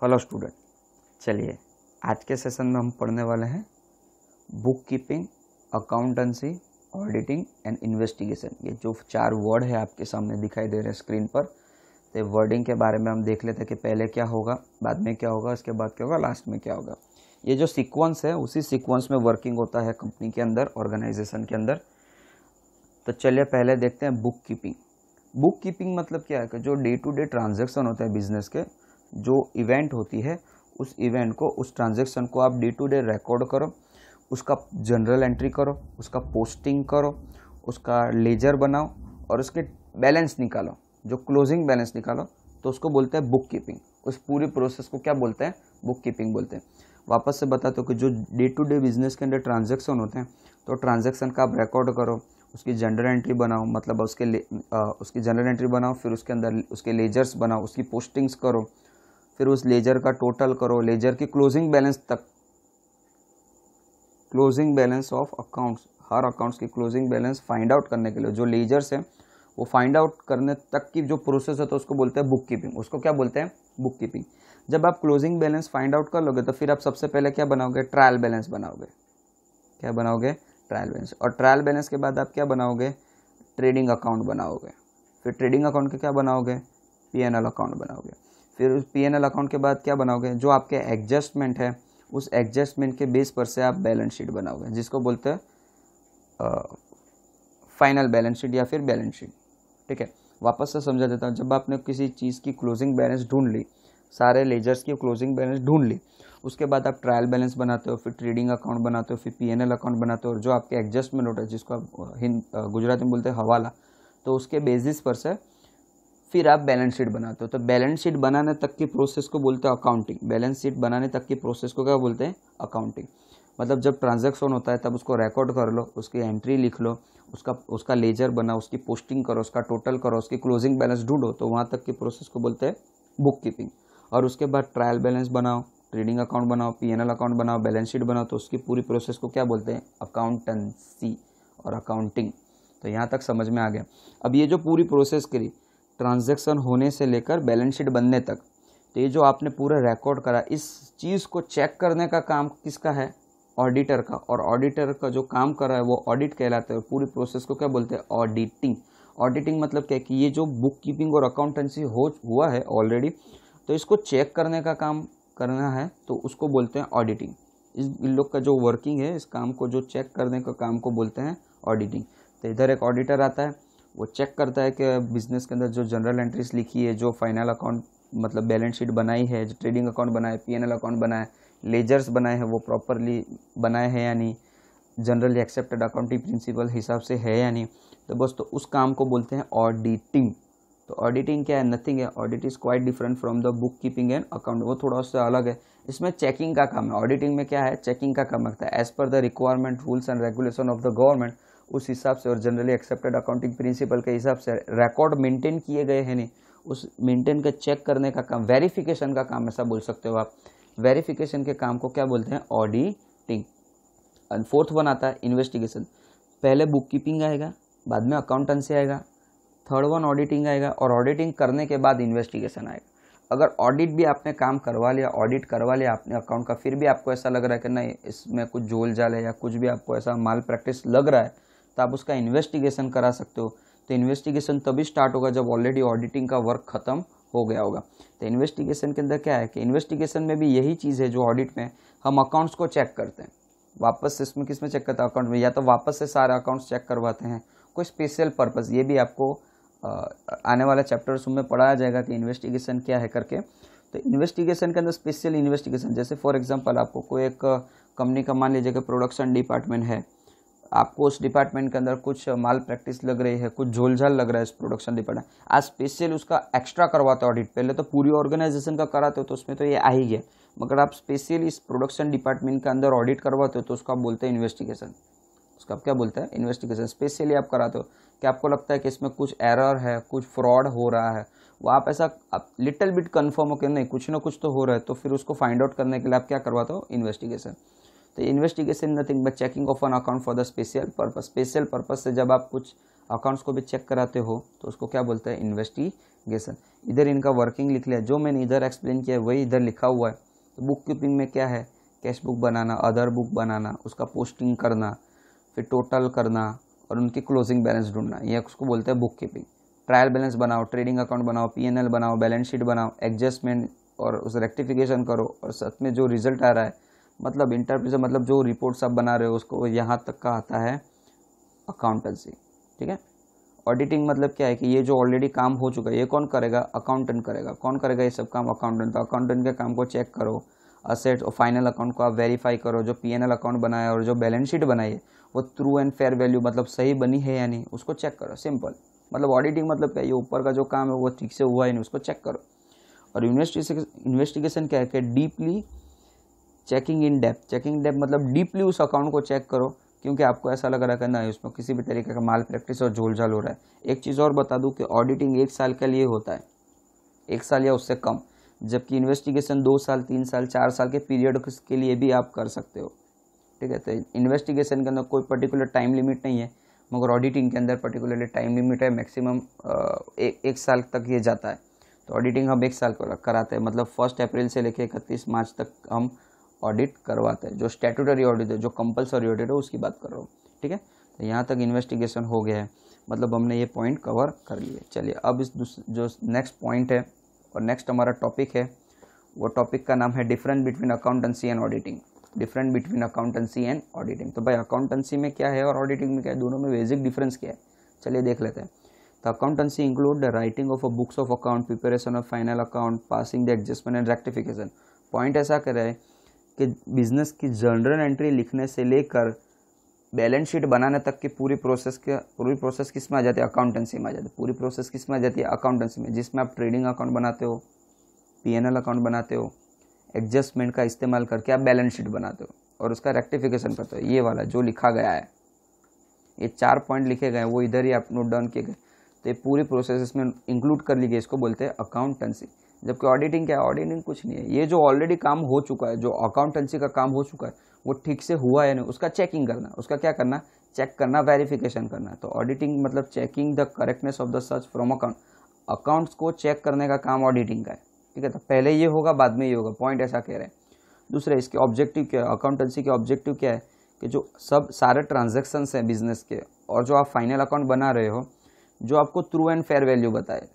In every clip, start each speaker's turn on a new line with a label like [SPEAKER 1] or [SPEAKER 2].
[SPEAKER 1] Hello student, चलिए आज के सेशन में हम पढ़ने वाले हैं book keeping, accountancy, auditing and investigation. ये जो 4 वर्ड है आपके सामने दिखाई दे रहे हैं स्क्रीन पर, तो वर्डिंग के बारे में हम देख लेते हैं कि पहले क्या होगा, बाद में क्या होगा, इसके बाद क्या होगा, लास्ट में क्या होगा। ये जो सीक्वेंस है उसी सीक्वेंस में वर्किंग होता है कंपनी के अंदर, ऑर्गेनाइजेशन के अंदर। तो चलिए पहले देखते हैं बुक कीपिंग। बुक कीपिंग मतलब क्या है कि जो डे टू डे ट्रांजेक्शन होता है बिजनेस के, जो इवेंट होती है उस इवेंट को, उस ट्रांजैक्शन को आप डे टू डे रिकॉर्ड करो, उसका जनरल एंट्री करो, उसका पोस्टिंग करो, उसका लेजर बनाओ और उसके बैलेंस निकालो, जो क्लोजिंग बैलेंस निकालो, तो उसको बोलते हैं बुक कीपिंग। उस पूरी प्रोसेस को क्या बोलते हैं? बुक कीपिंग बोलते हैं। वापस से बताते हो कि जो डे टू डे बिजनेस के अंदर ट्रांजैक्शन होते हैं, तो ट्रांजैक्शन का आप रिकॉर्ड करो, उसकी जनरल एंट्री बनाओ, मतलब उसकी जनरल एंट्री बनाओ, फिर उसके अंदर उसके लेजर्स बनाओ, उसकी पोस्टिंग्स करो, फिर उस लेजर का टोटल करो, लेजर की क्लोजिंग बैलेंस तक, closing balance of accounts, her accounts की क्लोजिंग बैलेंस फाइंड आउट करने के लिए जो लेजर्स हैं वो फाइंड आउट करने तक की जो प्रोसेस है, तो उसको बोलते हैं बुक कीपिंग। उसको क्या बोलते हैं? Book keeping. जब आप क्लोजिंग बैलेंस फाइंड आउट कर लोगे तो फिर आप सबसे पहले क्या बनाओगे? ट्रायल बैलेंस बनाओगे। क्या बनाओगे? Trial balance. और ट्रायल बैलेंस के बाद आप क्या बनाओगे? ट्रेडिंग अकाउंट बनाओगे। फिर ट्रेडिंग अकाउंट के क्या बनाओगे? P&L अकाउंट बनाओगे। फिर उस P&L अकाउंट के बाद क्या बनाओगे? जो आपके एडजस्टमेंट है उस एडजस्टमेंट के बेस पर से आप बैलेंस शीट बनाओगे, जिसको बोलते हैं फाइनल बैलेंस शीट या फिर बैलेंस शीट। ठीक है, वापस से समझा देता हूँ। जब आपने किसी चीज़ की क्लोजिंग बैलेंस ढूंढ ली, सारे लेजर्स की क्लोजिंग बैलेंस ढूंढ ली, उसके बाद आप ट्रायल बैलेंस बनाते हो, फिर ट्रेडिंग अकाउंट बनाते हो, फिर P&L अकाउंट बनाते हो, और जो आपके एडजस्टमेंट होता है जिसको आप गुजराती में बोलते हैं हवाला, तो उसके बेसिस पर से फिर आप बैलेंस शीट बनाते हो। तो बैलेंस शीट बनाने तक की प्रोसेस को बोलते हैं अकाउंटिंग। बैलेंस शीट बनाने तक की प्रोसेस को क्या बोलते हैं? अकाउंटिंग। मतलब जब ट्रांजैक्शन होता है तब उसको रिकॉर्ड कर लो, उसकी एंट्री लिख लो, उसका लेजर बनाओ, उसकी पोस्टिंग करो, उसका टोटल करो, उसकी क्लोजिंग बैलेंस ढूंढो, तो वहाँ तक की प्रोसेस को बोलते हैं बुक कीपिंग। और उसके बाद ट्रायल बैलेंस बनाओ, ट्रेडिंग अकाउंट बनाओ, P&L अकाउंट बनाओ, बैलेंस शीट बनाओ, तो उसकी पूरी प्रोसेस को क्या बोलते हैं? अकाउंटेंसी और अकाउंटिंग। तो यहाँ तक समझ में आ गया। अब ये जो पूरी प्रोसेस करी ट्रांजैक्शन होने से लेकर बैलेंस शीट बनने तक, तो ये जो आपने पूरा रिकॉर्ड करा, इस चीज़ को चेक करने का काम किसका है? ऑडिटर का। और ऑडिटर का जो काम कर रहा है वो ऑडिट कहलाता है। पूरी प्रोसेस को क्या बोलते हैं? ऑडिटिंग। ऑडिटिंग मतलब क्या है कि ये जो बुक कीपिंग और अकाउंटेंसी हुआ है ऑलरेडी, तो इसको चेक करने का काम करना है, तो उसको बोलते हैं ऑडिटिंग। इन लोग का जो वर्किंग है, इस काम को जो चेक करने का काम को बोलते हैं ऑडिटिंग। तो इधर एक ऑडिटर आता है, वो चेक करता है कि बिजनेस के अंदर जो जनरल एंट्रीज लिखी है, जो फाइनल अकाउंट मतलब बैलेंस शीट बनाई है, जो ट्रेडिंग अकाउंट बनाए, P&L अकाउंट बनाए, लेजर्स बनाए हैं, वो प्रॉपरली बनाए हैं या नहीं, जनरली एक्सेप्टेड अकाउंटिंग प्रिंसिपल हिसाब से है या नहीं। तो बस, तो उस काम को बोलते हैं ऑडिटिंग। तो ऑडिटिंग क्या है? नथिंग है। Audit is quite different from the book keeping and account. वो थोड़ा सा अलग है। इसमें चेकिंग का काम है। ऑडिटिंग में क्या है? चेकिंग का काम रखता है। As per the requirement, rules and regulation of the government, उस हिसाब से और जनरली एक्सेप्टेड अकाउंटिंग प्रिंसिपल के हिसाब से रिकॉर्ड मेंटेन किए गए हैं नहीं, उस मेंटेन का चेक करने का काम, वेरिफिकेशन का काम, ऐसा बोल सकते हो आप। वेरिफिकेशन के काम को क्या बोलते हैं? ऑडिटिंग। और फोर्थ वन आता है इन्वेस्टिगेशन। पहले बुक कीपिंग आएगा, बाद में अकाउंटेंसी आएगा, थर्ड वन ऑडिटिंग आएगा, और ऑडिटिंग करने के बाद इन्वेस्टिगेशन आएगा। अगर ऑडिट भी आपने काम करवा लिया, ऑडिट करवा लिया आपने अकाउंट का, फिर भी आपको ऐसा लग रहा है कि नहीं इसमें कुछ जोल जाल है या कुछ भी आपको ऐसा माल प्रैक्टिस लग रहा है, तो आप उसका इन्वेस्टिगेशन करा सकते हो। तो इन्वेस्टिगेशन तभी स्टार्ट होगा जब ऑलरेडी ऑडिटिंग का वर्क खत्म हो गया होगा। तो इन्वेस्टिगेशन के अंदर क्या है कि इन्वेस्टिगेशन में भी यही चीज़ है जो ऑडिट में हम अकाउंट्स को चेक करते हैं। वापस से इसमें किस में चेक करते हैं? अकाउंट में। या तो वापस से सारे अकाउंट्स चेक करवाते हैं, कोई स्पेशल पर्पज़, ये भी आपको आने वाले चैप्टर्स में पढ़ाया जाएगा कि इन्वेस्टिगेशन क्या है करके। तो इन्वेस्टिगेशन के अंदर स्पेशल इन्वेस्टिगेशन, जैसे फॉर एग्जांपल आपको कोई एक कंपनी का मान लीजिए कि प्रोडक्शन डिपार्टमेंट है, आपको उस डिपार्टमेंट के अंदर कुछ माल प्रैक्टिस लग रही है, कुछ झोलझाल लग रहा है इस प्रोडक्शन डिपार्टमेंट, आज स्पेशल उसका एक्स्ट्रा करवाते ऑडिट। पहले तो पूरी ऑर्गेनाइजेशन का कराते हो तो उसमें तो ये आ ही गया, मगर आप स्पेशली इस प्रोडक्शन डिपार्टमेंट के अंदर ऑडिट करवाते हो तो उसको आप बोलते हैं इन्वेस्टिगेशन। उसका आप क्या बोलते हैं? इन्वेस्टिगेशन। स्पेशली आप कराते हो कि आपको लगता है कि इसमें कुछ एरर है, कुछ फ्रॉड हो रहा है, वो आप ऐसा लिटिल बिट कन्फर्म हो कि नहीं कुछ ना कुछ तो हो रहा है, तो फिर उसको फाइंड आउट करने के लिए आप क्या करवाते हो? इन्वेस्टिगेशन। तो investigation nothing but checking of an account for the special purpose. Special purpose से जब आप कुछ अकाउंट्स को भी चेक कराते हो तो उसको क्या बोलते हैं? गेसन, इधर इनका वर्किंग लिख लिया, जो मैंने इधर एक्सप्लेन किया है वही इधर लिखा हुआ है। तो बुक कीपिंग में क्या है, कैश बुक बनाना, अदर बुक बनाना, उसका पोस्टिंग करना, फिर टोटल करना और उनकी क्लोजिंग बैलेंस ढूंढना, ये उसको बोलते हैं बुक कीपिंग। ट्रायल बैलेंस बनाओ, ट्रेडिंग अकाउंट बनाओ, पीएनएल बनाओ, बैलेंस शीट बनाओ, एडजस्टमेंट और उस रेक्टिफिकेशन करो, और साथ में जो रिजल्ट आ रहा है, मतलब इंटरप्रेशन, मतलब जो रिपोर्ट्स आप बना रहे हो उसको, यहाँ तक का आता है अकाउंटेंसी। ठीक है। ऑडिटिंग मतलब क्या है कि ये जो ऑलरेडी काम हो चुका है ये कौन करेगा, अकाउंटेंट करेगा। कौन करेगा ये सब काम, अकाउंटेंट। तो अकाउंटेंट के काम को चेक करो, असेट्स और फाइनल अकाउंट को आप वेरीफाई करो, जो पीएनएल अकाउंट बनाया और जो बैलेंस शीट बनाई है वो ट्रू एंड फेयर वैल्यू मतलब सही बनी है या नहीं, उसको चेक करो। सिंपल। मतलब ऑडिटिंग मतलब क्या है, ये ऊपर का जो काम है वो ठीक से हुआ है नहीं, उसको चेक करो। और इन्वेस्टिगेशन क्या है कि deeply checking in depth. Checking depth मतलब डीपली उस अकाउंट को चेक करो, क्योंकि आपको ऐसा लग रहा है कि नहीं उसमें किसी भी तरीके का माल प्रैक्टिस और झोलझाल हो रहा है। एक चीज़ और बता दूं कि ऑडिटिंग 1 साल के लिए होता है, 1 साल या उससे कम, जबकि इन्वेस्टिगेशन 2 साल, 3 साल, 4 साल के पीरियड के लिए भी आप कर सकते हो। ठीक है। तो इन्वेस्टिगेशन के अंदर कोई पर्टिकुलर टाइम लिमिट नहीं है, मगर ऑडिटिंग के अंदर पर्टिकुलरली टाइम लिमिट है। मैक्सिमम 1 साल तक ये जाता है। तो ऑडिटिंग हम 1 साल कराते हैं, मतलब 1 अप्रैल से लेकर 31 मार्च तक हम ऑडिट करवाते हैं। जो स्टैट्यूटरी ऑडिट है, जो कंपलसरी ऑडिट है, उसकी बात कर रहा हूँ। ठीक है। तो यहाँ तक इन्वेस्टिगेशन हो गया है, मतलब हमने ये पॉइंट कवर कर लिए। चलिए अब इस जो नेक्स्ट पॉइंट है और नेक्स्ट हमारा टॉपिक है, वो टॉपिक का नाम है difference between accountancy and auditing. Difference between accountancy and auditing. तो भाई अकाउंटेंसी में क्या है और ऑडिटिंग में क्या है, दोनों में बेसिक डिफरेंस क्या है, चलिए देख लेते हैं। तो accountancy include the writing of a books of account, preparation of final account, passing the adjustment and rectification. Point ऐसा कर रहा है कि बिजनेस की जर्नल एंट्री लिखने से लेकर बैलेंस शीट बनाने तक की पूरी प्रोसेस किस में आ जाती है, अकाउंटेंसी में आ जाती है। पूरी प्रोसेस किस में आ जाती है, अकाउंटेंसी में, जिसमें आप ट्रेडिंग अकाउंट बनाते हो, पीएनएल अकाउंट बनाते हो, एडजस्टमेंट का इस्तेमाल करके आप बैलेंस शीट बनाते हो और उसका रेक्टिफिकेशन करते हो। ये वाला जो लिखा गया है, ये 4 पॉइंट लिखे गए हैं, वो इधर ही आप नोट डाउन किए गए। तो ये पूरी प्रोसेस इसमें इंक्लूड कर ली गई, इसको बोलते हैं अकाउंटेंसी। जबकि ऑडिटिंग क्या है, ऑडिटिंग कुछ नहीं है, ये जो ऑलरेडी काम हो चुका है, जो अकाउंटेंसी का काम हो चुका है वो ठीक से हुआ है नहीं, उसका चेकिंग करना, उसका क्या करना, चेक करना, वेरिफिकेशन करना। तो ऑडिटिंग मतलब checking the correctness of the such from account. Accounts को चेक करने का काम ऑडिटिंग का है। ठीक है। तो पहले ये होगा, बाद में ये होगा, पॉइंट ऐसा कह रहे हैं। दूसरा, इसके ऑब्जेक्टिव क्या है, अकाउंटेंसी के ऑब्जेक्टिव क्या है कि जो सब सारे ट्रांजेक्शन्स हैं बिजनेस के, और जो आप फाइनल अकाउंट बना रहे हो, जो आपको ट्रू एंड फेयर वैल्यू बताए।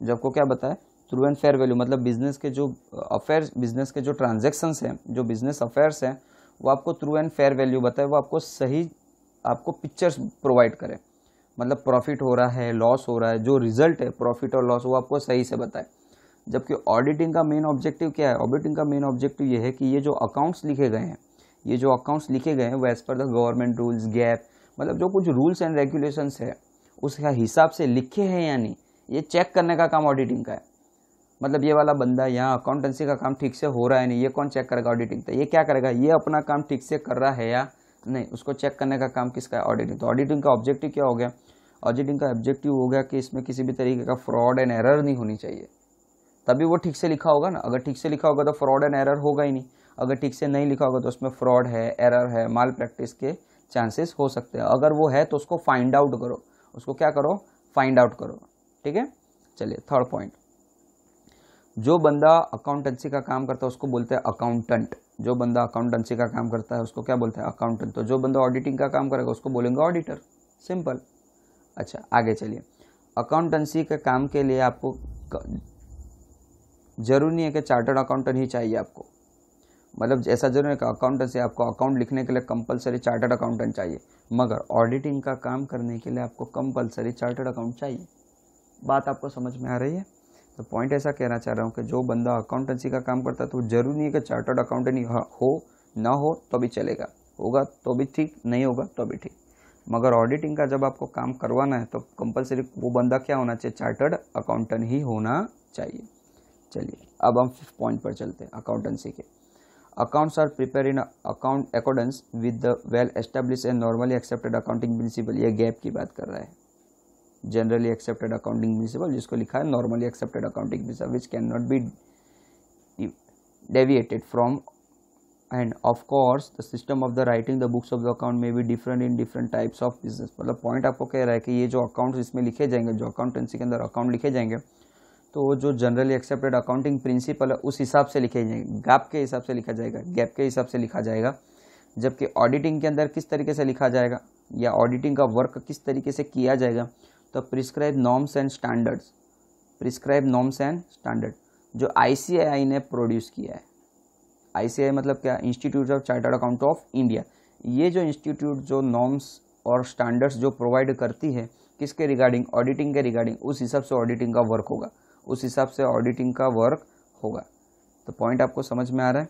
[SPEAKER 1] जो आपको क्या बताए, ट्रू एंड फेयर वैल्यू, मतलब बिजनेस के जो अफेयर्स, बिजनेस के जो ट्रांजेक्शन्स हैं, जो बिजनेस अफेयर्स हैं, वो आपको ट्रू एंड फेयर वैल्यू बताए, वो आपको सही, आपको पिक्चर्स प्रोवाइड करे। मतलब प्रॉफिट हो रहा है, लॉस हो रहा है, जो रिजल्ट है प्रॉफिट और लॉस, वो आपको सही से बताए। जबकि ऑडिटिंग का मेन ऑब्जेक्टिव क्या है, ऑडिटिंग का मेन ऑब्जेक्टिव ये है कि ये जो अकाउंट्स लिखे गए हैं, ये जो अकाउंट्स लिखे गए हैं वो as per the government rules, gap, मतलब जो कुछ रूल्स एंड रेगुलेशंस है उसका हिसाब से लिखे हैं या नहीं, ये चेक करने का काम ऑडिटिंग का है। मतलब ये वाला बंदा यहाँ अकाउंटेंसी का काम ठीक से हो रहा है नहीं, ये कौन चेक करेगा, ऑडिटिंग। तो ये क्या करेगा, ये अपना काम ठीक से कर रहा है या नहीं, उसको चेक करने का काम किसका है, ऑडिटिंग। तो ऑडिटिंग का ऑब्जेक्टिव क्या हो गया, ऑडिटिंग का ऑब्जेक्टिव हो गया कि इसमें किसी भी तरीके का फ्रॉड एंड एरर नहीं होनी चाहिए, तभी वो ठीक से लिखा होगा ना। अगर ठीक से लिखा होगा तो फ्रॉड एंड एरर होगा ही नहीं, अगर ठीक से नहीं लिखा होगा तो उसमें फ्रॉड है, एरर है, माल प्रैक्टिस के चांसेस हो सकते हैं। अगर वो है तो उसको फाइंड आउट करो, उसको क्या करो, फाइंड आउट करो। ठीक है। चलिए थर्ड पॉइंट, जो बंदा अकाउंटेंसी का काम करता है उसको बोलते हैं अकाउंटेंट। जो बंदा अकाउंटेंसी का काम करता है उसको क्या बोलते हैं, अकाउंटेंट। तो जो बंदा ऑडिटिंग का काम करेगा उसको बोलेंगे ऑडिटर, सिंपल। अच्छा आगे चलिए, अकाउंटेंसी के काम के लिए आपको जरूरी नहीं है कि चार्टर्ड अकाउंटेंट ही चाहिए आपको, मतलब ऐसा जरूरी है कि अकाउंटेंसी आपको अकाउंट लिखने के लिए कंपलसरी चार्टर्ड अकाउंटेंट चाहिए, मगर ऑडिटिंग का काम करने के लिए आपको कंपलसरी चार्टर्ड अकाउंट चाहिए। बात आपको समझ में आ रही है। तो पॉइंट ऐसा कहना चाह रहा हूँ कि जो बंदा अकाउंटेंसी का काम करता है तो जरूरी नहीं है कि चार्टर्ड अकाउंटेंट ही हो, ना हो तो भी चलेगा, होगा तो भी ठीक, नहीं होगा तो भी ठीक। मगर ऑडिटिंग का जब आपको काम करवाना है तो कंपलसरी वो बंदा क्या होना चाहिए, चार्टर्ड अकाउंटेंट ही होना चाहिए। चलिए अब हम 5th पॉइंट पर चलते हैं, अकाउंटेंसी के। Accounts are prepare in account accordance with the well establish and normally accepted accounting principle. ये गैप की बात कर रहा है, जनरली एक्सेप्टेड अकाउंटिंग प्रिंसिपल, जिसको लिखा है normally accepted accounting principal, which can not be deviated from, and of course the system of the writing the books of the account may be different in different types of business। मतलब point आपको कह रहा है कि ये जो accounts इसमें लिखे जाएंगे, जो अकाउंटेंसी के अंदर अकाउंट लिखे जाएंगे, तो जो जनरली एक्सेप्टेड अकाउंटिंग प्रिंसिपल है उस हिसाब से लिखे जाएंगे, गैप के हिसाब से लिखा जाएगा, गैप के हिसाब से लिखा जाएगा। जबकि ऑडिटिंग के अंदर किस तरीके से लिखा जाएगा या ऑडिटिंग का वर्क किस तरीके से किया जाएगा, तो prescribe norms and standards, prescribe norms and standard जो ICAI ने प्रोड्यूस किया है। ICAI मतलब क्या, institute of chartered account of India. ये जो इंस्टीट्यूट जो नॉर्म्स और स्टैंडर्ड्स जो प्रोवाइड करती है किसके रिगार्डिंग, ऑडिटिंग के रिगार्डिंग, उस हिसाब से ऑडिटिंग का वर्क होगा, उस हिसाब से ऑडिटिंग का वर्क होगा। तो पॉइंट आपको समझ में आ रहा है,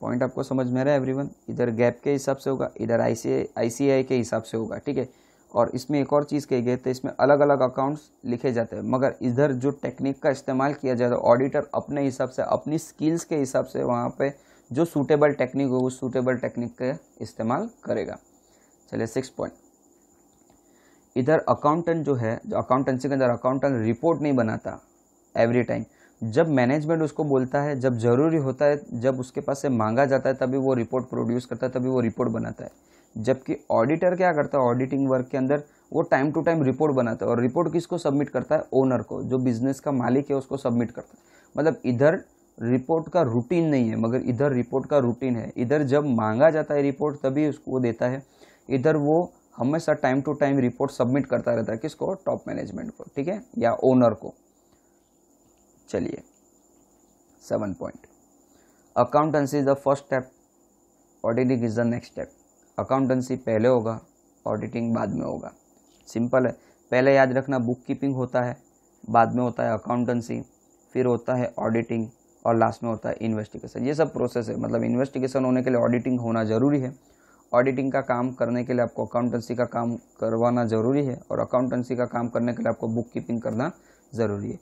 [SPEAKER 1] पॉइंट आपको समझ में आ रहा है एवरीवन। इधर गैप के हिसाब से होगा, इधर ICAI के हिसाब से होगा, ठीक है। और इसमें एक और चीज़ कही गई, तो इसमें अलग अलग अकाउंट्स लिखे जाते हैं, मगर इधर जो टेक्निक का इस्तेमाल किया जाता है ऑडिटर अपने हिसाब से, अपनी स्किल्स के हिसाब से वहाँ पे जो सूटेबल टेक्निक हो उस सूटेबल टेक्निक का इस्तेमाल करेगा। चलिए 6 पॉइंट। इधर अकाउंटेंट जो है, जो अकाउंटेंसी के अंदर अकाउंटेंट रिपोर्ट नहीं बनाता एवरी टाइम। जब मैनेजमेंट उसको बोलता है, जब जरूरी होता है, जब उसके पास से मांगा जाता है, तभी वो रिपोर्ट प्रोड्यूस करता है, तभी वो रिपोर्ट बनाता है। जबकि ऑडिटर क्या करता है, ऑडिटिंग वर्क के अंदर वो टाइम टू टाइम रिपोर्ट बनाता है, और रिपोर्ट किसको सबमिट करता है, ओनर को, जो बिजनेस का मालिक है उसको सबमिट करता है। मतलब इधर रिपोर्ट का रूटीन नहीं है, मगर इधर रिपोर्ट का रूटीन है। इधर जब मांगा जाता है रिपोर्ट तभी उसको वो देता है, इधर वो हमेशा time to time report submit करता रहता है। किसको, टॉप मैनेजमेंट को, ठीक है, या ओनर को। चलिए 7 point. Accountancy is the first step, auditing is the next step. Accountancy पहले होगा, ऑडिटिंग बाद में होगा। सिंपल है। पहले याद रखना बुक कीपिंग होता है, बाद में होता है अकाउंटेंसी, फिर होता है ऑडिटिंग, और लास्ट में होता है इन्वेस्टिगेशन। ये सब प्रोसेस है। मतलब इन्वेस्टिगेशन होने के लिए ऑडिटिंग होना जरूरी है, ऑडिटिंग का काम करने के लिए आपको अकाउंटेंसी का काम करवाना ज़रूरी है, और अकाउंटेंसी का काम करने के लिए आपको बुक कीपिंग करना ज़रूरी है।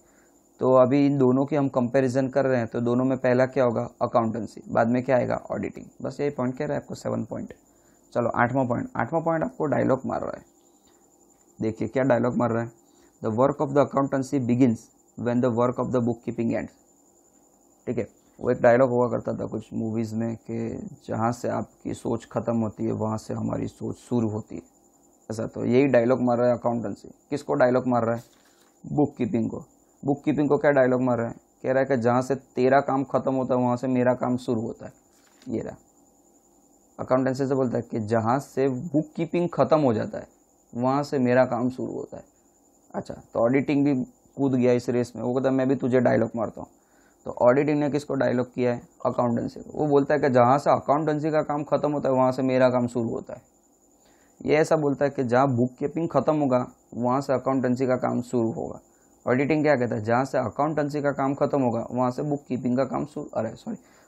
[SPEAKER 1] तो अभी इन दोनों की हम कंपैरिजन कर रहे हैं, तो दोनों में पहला क्या होगा, अकाउंटेंसी, बाद में क्या आएगा, ऑडिटिंग। बस यही पॉइंट कह रहा है आपको, 7 पॉइंट। चलो 8वां पॉइंट। 8वां पॉइंट आपको डायलॉग मार रहा है। देखिए क्या डायलॉग मार रहा है, the work of the accountancy begins when the work of the book keeping ends. ठीक है, वो एक डायलॉग हुआ करता था कुछ मूवीज़ में कि जहाँ से आपकी सोच ख़त्म होती है वहाँ से हमारी सोच शुरू होती है, ऐसा। तो यही डायलॉग मार रहा है अकाउंटेंसी। किसको डायलॉग मार रहा है, बुक कीपिंग को। बुक कीपिंग को क्या डायलॉग मार रहा है, कह रहा है कि जहाँ से तेरा काम ख़त्म होता है वहाँ से मेरा काम शुरू होता है। ये रहा, अकाउंटेंसी से बोलता है कि जहाँ से बुक कीपिंग ख़त्म हो जाता है वहाँ से मेरा काम शुरू होता है। अच्छा, तो ऑडिटिंग भी कूद गया इस रेस में, वो कहता है मैं भी तुझे डायलॉग मारता हूँ। तो ऑडिटिंग ने किसको डायलॉग किया है, अकाउंटेंसी को। वो बोलता है कि जहाँ से अकाउंटेंसी का काम खत्म होता है वहाँ से मेरा काम शुरू होता है। ये ऐसा बोलता है कि जहाँ बुक कीपिंग खत्म होगा वहाँ से अकाउंटेंसी का काम शुरू होगा। ऑडिटिंग क्या कहता है, जहाँ से अकाउंटेंसी का काम खत्म होगा वहाँ से बुक कीपिंग का काम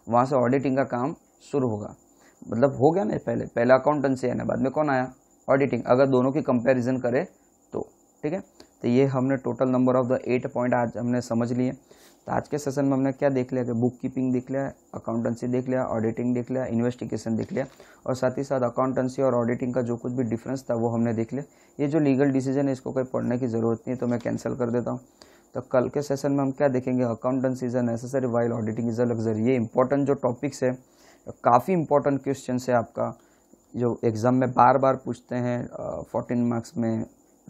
[SPEAKER 1] वहाँ से ऑडिटिंग का काम शुरू होगा। मतलब हो गया ना, पहले अकाउंटेंसी है ना, बाद में कौन आया, ऑडिटिंग। अगर दोनों की कंपैरिजन करें तो ठीक है। तो ये हमने total number of the 8 point आज हमने समझ लिए। तो आज के सेशन में हमने क्या देख लिया कि बुक कीपिंग देख लिया, अकाउंटेंसी देख लिया, ऑडिटिंग देख लिया, इन्वेस्टिगेशन देख लिया, और साथ ही साथ अकाउंटेंसी और ऑडिटिंग का जो कुछ भी डिफरेंस था वो हमने देख लिया। ये जो लीगल डिसीजन है इसको कोई पढ़ने की ज़रूरत नहीं है, तो मैं कैंसिल कर देता हूँ। तो कल के सेशन में हम क्या देखेंगे, accountancy is a necessary while auditing is a luxury. ये इंपॉर्टेंट जो टॉपिक्स है, काफ़ी इंपॉर्टेंट क्वेश्चन है आपका, जो एग्ज़ाम में बार बार पूछते हैं, 14 मार्क्स में,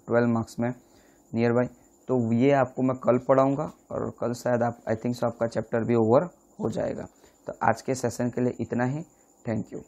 [SPEAKER 1] 12 मार्क्स में नियर बाई। तो ये आपको मैं कल पढ़ाऊँगा, और कल शायद आप आई थिंक सो आपका चैप्टर भी ओवर हो जाएगा। तो आज के सेशन के लिए इतना ही। Thank you.